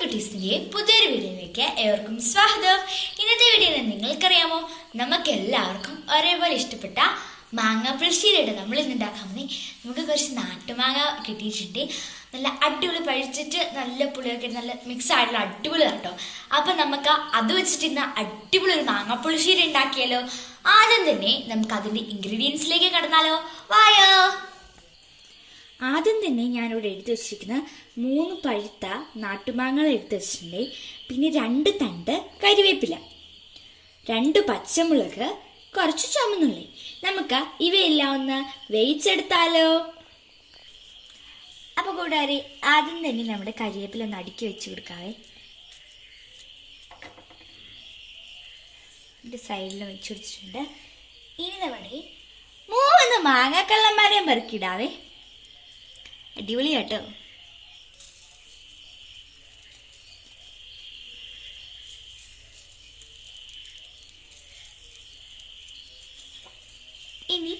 കുട്ടീസിന്റെ പുതിയൊരു വീഡിയോയിലേക്ക് ഏവർക്കും സ്വാഗതം. ഇന്നത്തെ വീഡിയോയിൽ നിങ്ങൾക്കറിയാമോ, നമുക്ക് എല്ലാവർക്കും ഒരേപോലെ ഇഷ്ടപ്പെട്ട മാങ്ങാപ്പുളിശ്ശേരിയുടെ നമ്മൾ ഇന്ന് ഉണ്ടാക്കാൻ മതി. നമുക്ക് കുറച്ച് നാട്ടുമാങ്ങ കിട്ടിയിട്ടുണ്ട്. നല്ല അടിപൊളി പഴിച്ചിട്ട് നല്ല പുളിയൊക്കെ നല്ല മിക്സ് ആയിട്ടുള്ള അടിപൊളി കേട്ടോ. അപ്പൊ നമുക്ക് അത് വെച്ചിട്ട് ഇന്ന് അടിപൊളി ഒരു മാങ്ങാപ്പുളിശ്ശേരി ഉണ്ടാക്കിയാലോ. ആദ്യം തന്നെ നമുക്ക് അതിന്റെ ഇൻഗ്രീഡിയൻസിലേക്ക് കടന്നാലോ. വായോ. ആദ്യം തന്നെ ഞാനിവിടെ എടുത്തു വെച്ചിരിക്കുന്ന 3 പഴുത്ത നാട്ടുമാങ്ങകൾ എടുത്തു വെച്ചിട്ടുണ്ട്. പിന്നെ 2 തണ്ട് കരിവേപ്പില, 2 പച്ചമുളക്, കുറച്ച് ചുമന്നുള്ളി. നമുക്ക് ഇവയെല്ലാം ഒന്ന് വേവിച്ചെടുത്താലോ. അപ്പൊ കൂടാതെ ആദ്യം തന്നെ നമ്മുടെ കരിവേപ്പില ഒന്ന് അടുക്കി വെച്ച് കൊടുക്കാവേ. സൈഡിൽ വെച്ച് കൊടുത്തിട്ടുണ്ട്. ഇനി നമ്മുടെ 3 മാങ്ങാക്കള്ളന്മാരെയും പെറുക്കിടാവേ. അടിപൊളി കേട്ടോ. ഇനി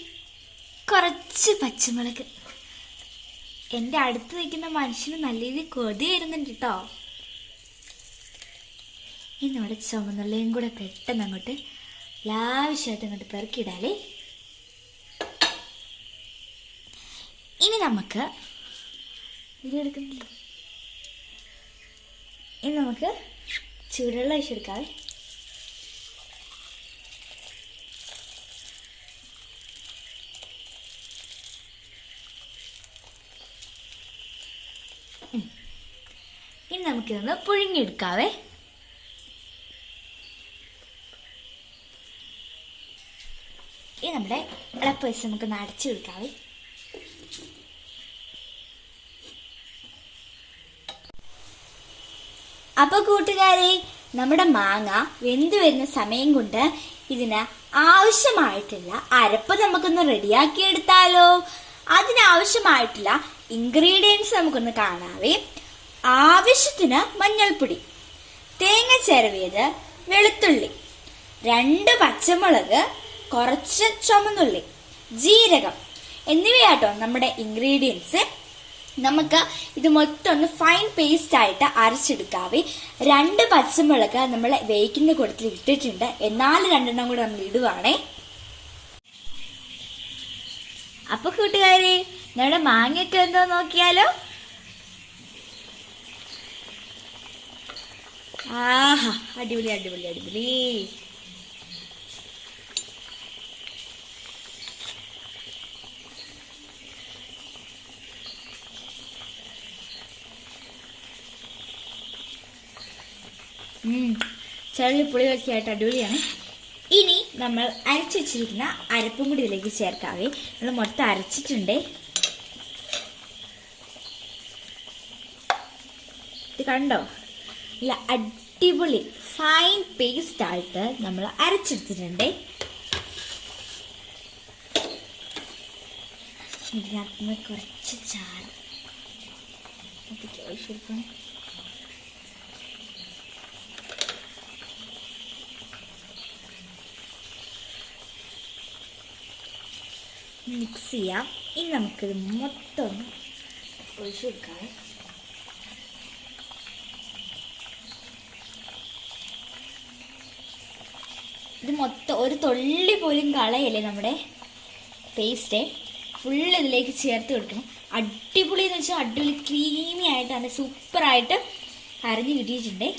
കുറച്ച് പച്ചമുളക്. എൻ്റെ അടുത്ത് നിൽക്കുന്ന മനുഷ്യന് നല്ല രീതിയിൽ കൊതി വരുന്നുണ്ട് കേട്ടോ. ഇനി നമ്മുടെ ചുമന്നുള്ളിയും കൂടെ പെട്ടെന്ന് അങ്ങോട്ട് ലാവശ്യമായിട്ട് അങ്ങോട്ട് പെറുക്കിയിടാലേ. ഇനി നമുക്ക് ഇനി നമുക്ക് ചൂടുവെള്ളം ഒഴിച്ചെടുക്കാവേ. ഇനി നമുക്കിതൊന്ന് പുഴുങ്ങിയെടുക്കാവേ. ഇനി നമ്മുടെ ഇളപ്പ് വെച്ച് നമുക്ക് അടച്ചു കൊടുക്കാവേ. അപ്പൊ കൂട്ടുകാരെ, നമ്മുടെ മാങ്ങ വെന്ത് വരുന്ന സമയം കൊണ്ട് ഇതിന് ആവശ്യമായിട്ടുള്ള അരപ്പ് നമുക്കൊന്ന് റെഡിയാക്കി എടുത്താലോ. അതിനാവശ്യമായിട്ടുള്ള ഇൻഗ്രീഡിയൻസ് നമുക്കൊന്ന് കാണാവേ. ആവശ്യത്തിന് മഞ്ഞൾപ്പൊടി, തേങ്ങ ചിരവിയത്, വെളുത്തുള്ളി, 2 പച്ചമുളക്, കുറച്ച് ചുമന്നുള്ളി, ജീരകം എന്നിവയാട്ടോ നമ്മുടെ ഇൻഗ്രീഡിയൻസ്. നമുക്ക് ഇത് മൊത്തം ഒന്ന് ഫൈൻ പേസ്റ്റ് ആയിട്ട് അരച്ചെടുക്കാവേ. 2 പച്ചമുളക് നമ്മൾ വേവിക്കുന്ന കൂട്ടത്തിൽ ഇട്ടിട്ടുണ്ട്. എന്നാലും 2 കൂടെ നമ്മൾ ഇടുവാണേ. അപ്പൊ കൂട്ടുകാരെ, നമ്മുടെ മാങ്ങയൊക്കെ എന്തോ നോക്കിയാലോ. ആഹാ, അടിപൊളി അടിപൊളി അടിപൊളി. ചെറിയ പുളിയൊക്കെ ആയിട്ട് അടിപൊളിയാണ്. ഇനി നമ്മൾ അരച്ചു വെച്ചിരിക്കുന്ന അരപ്പും കൂടി ഇതിലേക്ക് ചേർക്കാവേ. നമ്മൾ മൊത്തം അരച്ചിട്ടുണ്ട്. ഇത് കണ്ടോ, നല്ല അടിപൊളി ഫൈൻ പേസ്റ്റ് ആയിട്ട് നമ്മൾ അരച്ചെടുത്തിട്ടുണ്ട്. ഇതിനകത്ത് കുറച്ച് ചാറ് ഒഴിച്ചെടുക്കണം. മിക്സ് ചെയ്യാം. ഇനി നമുക്കിത് മൊത്തം ഒഴിച്ചു കൊടുക്കാം. ഇത് മൊത്തം ഒരു തുള്ളി പോലും കളയല്ലേ നമ്മുടെ പേസ്റ്റ്. ഫുള്ള് ഇതിലേക്ക് ചേർത്ത് കൊടുക്കണം. അടിപൊളി എന്ന് വെച്ചാൽ അടിപൊളി ക്രീമി ആയിട്ട് നല്ല സൂപ്പറായിട്ട് അരഞ്ഞ് കിട്ടിയിട്ടുണ്ട്.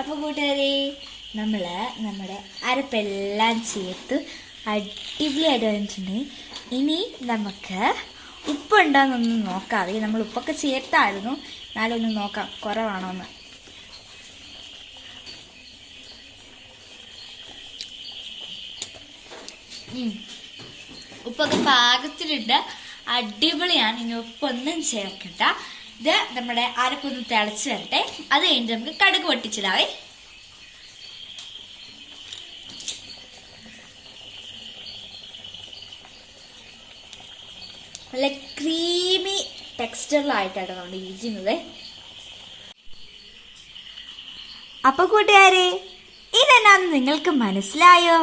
അപ്പോൾ കൂട്ടുകാരെ, നമ്മൾ നമ്മുടെ അരപ്പെല്ലാം ചേർത്ത് അടിപൊളിയായിട്ട് വന്നിട്ടുണ്ട്. ഇനി നമുക്ക് ഉപ്പുണ്ടോയെന്നൊന്ന് നോക്കാവേ. നമ്മൾ ഉപ്പൊക്കെ ചേർത്തായിരുന്നു, എന്നാലും ഒന്ന് നോക്കാം കുറവാണോന്ന്. ഉപ്പൊക്കെ പാകത്തിലുണ്ട്, അടിപൊളിയാണ്. ഇനി ഉപ്പൊന്നും ചേർക്കണ്ട. ഇത് നമ്മുടെ അരപ്പൊന്ന് തിളച്ച് വരട്ടെ. അത് കഴിഞ്ഞിട്ട് നമുക്ക് കടുക് പൊട്ടിച്ചിടാവേ. നല്ല ക്രീമി ടെക്സ്ചറിലായിട്ടാണ് നമ്മൾ ഇരിക്കുന്നത്. അപ്പൊ കൂട്ടുകാരെ, ഇതെന്നാന്ന് നിങ്ങൾക്ക് മനസ്സിലായോ?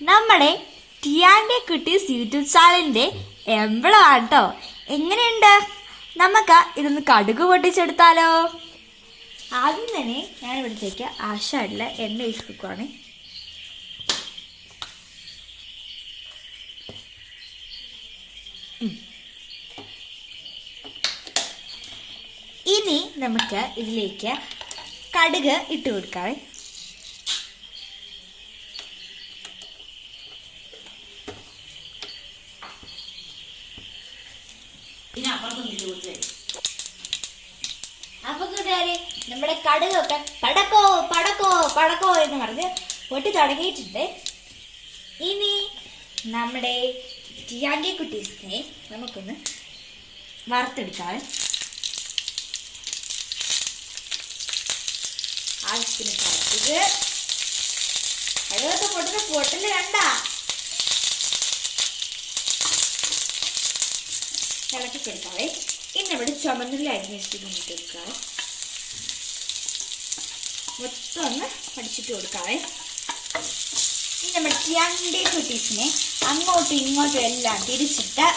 നമ്മുടെ ടിയാൻഡി കുട്ടീസ് യൂട്യൂബ് ചാനലിന്റെ എംബ്ലമാണ് കേട്ടോ. എങ്ങനെയുണ്ട്? നമുക്ക് ഇതൊന്ന് കടുക് പൊട്ടിച്ചെടുത്താലോ? ആദ്യം തന്നെ ഞാൻ ഇവിടത്തേക്ക് ആശാടിൽ എണ്ണ ഒഴിച്ച് കൊടുക്കുവാണ്. ഇനി നമുക്ക് ഇതിലേക്ക് കടുക് ഇട്ട് കൊടുക്കാം. അപ്പൊ കൂട്ടുകാരെ, നമ്മുടെ കടുകൊക്കെ പടക്കോ പടക്കോ പടക്കോ എന്ന് പറഞ്ഞ് പൊട്ടി തുടങ്ങിയിട്ടുണ്ട്. ഇനി നമ്മുടെ ടിയാൻഡി കുട്ടീസിനെ നമുക്കൊന്ന് വറുത്തെടുക്കാം. ആവശ്യത്തിന് കടുക്, കടുകൊക്കെ പൊട്ടുന്ന പൊട്ടല് കണ്ട ഇളക്കി കൊടുക്കാവേ. ഇനി നമ്മുടെ ചുമന്നുള്ളി അരിഞ്ഞ് വെച്ചിട്ട് കൊടുക്കാം. മൊത്തം ഒന്ന് പഠിച്ചിട്ട് കൊടുക്കാവേ. ഇനി നമ്മുടെ ടിയാൻഡി കുട്ടീസിനെ അങ്ങോട്ടും ഇങ്ങോട്ടും എല്ലാം തിരിച്ചിട്ട്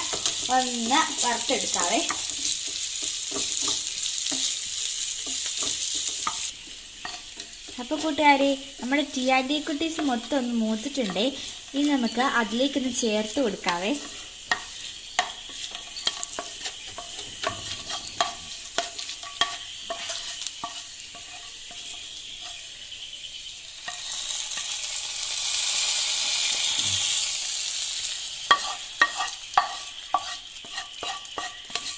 ഒന്ന് വറുത്തെടുക്കാവേ. അപ്പോൾ കൂട്ടുകാരെ, നമ്മുടെ ടിയാൻഡി കുട്ടീസ് മൊത്തം ഒന്ന് മൂത്തിട്ടുണ്ട്. ഇനി നമുക്ക് അതിലേക്കൊന്ന് ചേർത്ത് കൊടുക്കാവേ.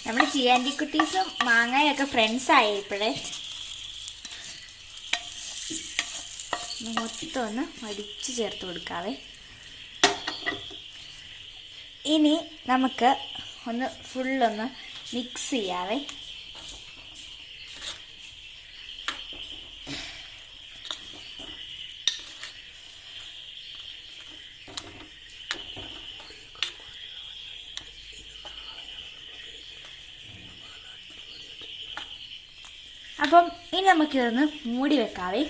നമ്മുടെ ടിയാൻഡി കുട്ടീസും മാങ്ങയൊക്കെ ഫ്രണ്ട്സ് ആയപ്പോഴേ മൊത്തം ഒന്ന് അടിച്ച് ചേർത്ത് കൊടുക്കാവേ. ഇനി നമുക്ക് ഒന്ന് ഫുള്ളൊന്ന് മിക്സ് ചെയ്യാവേ. അപ്പം ഇനി നമുക്കിതൊന്ന് മൂടി വെക്കാവേ.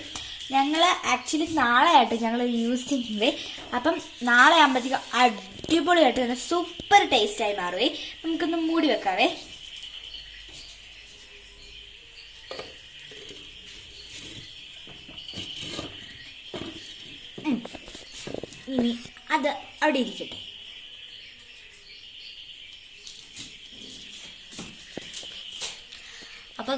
ഞങ്ങൾ ആക്ച്വലി നാളെ ആയിട്ട് ഞങ്ങൾ യൂസ് ചെയ്യുന്നത്. അപ്പം നാളെ ആകുമ്പോഴത്തേക്കും അടിപൊളിയായിട്ട് തന്നെ സൂപ്പർ ടേസ്റ്റായി മാറുവേ. നമുക്കൊന്ന് മൂടി വെക്കാവേ. ഇനി അത് അവിടെ ഇരിക്കട്ടെ. അപ്പൊ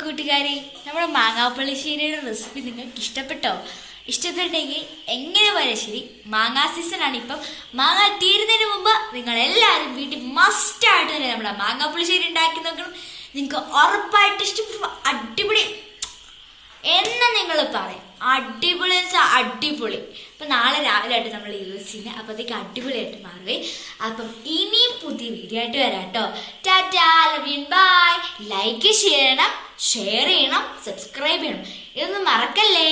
കൂട്ടുകാരെ, നമ്മുടെ മാങ്ങാപ്പുളിശ്ശേരിയുടെ റെസിപ്പി നിങ്ങൾക്ക് ഇഷ്ടപ്പെട്ടോ? ഇഷ്ടപ്പെട്ടെങ്കിൽ എങ്ങനെ വരെ ശരി, മാങ്ങാ സീസണാണ് ഇപ്പം. മാങ്ങ തീരുന്നതിന് മുമ്പ് നിങ്ങൾ എല്ലാവരും വീട്ടിൽ മസ്റ്റായിട്ട് തന്നെ നമ്മുടെ മാങ്ങാപ്പുളിശ്ശേരി ഉണ്ടാക്കി നോക്കണം. നിങ്ങൾക്ക് ഉറപ്പായിട്ട് ഇഷ്ടപ്പെടും. അടിപൊളി എന്ന് നിങ്ങൾ പറയും. അടിപൊളി എന്ന് വെച്ചാൽ അടിപൊളി. അപ്പം നാളെ രാവിലെ ആയിട്ട് നമ്മൾ യൂസ് ചെയ്യുന്നത്. അപ്പോഴത്തേക്ക് അടിപൊളിയായിട്ട് മാറുവേ. അപ്പം ഇനിയും പുതിയ വീഡിയോ ആയിട്ട് വരാം കേട്ടോ. Tata, love you, bye. Like ചെയ്യണം, ഷെയർ ചെയ്യണം, സബ്സ്ക്രൈബ് ചെയ്യണം. ഇതൊന്നും മറക്കല്ലേ.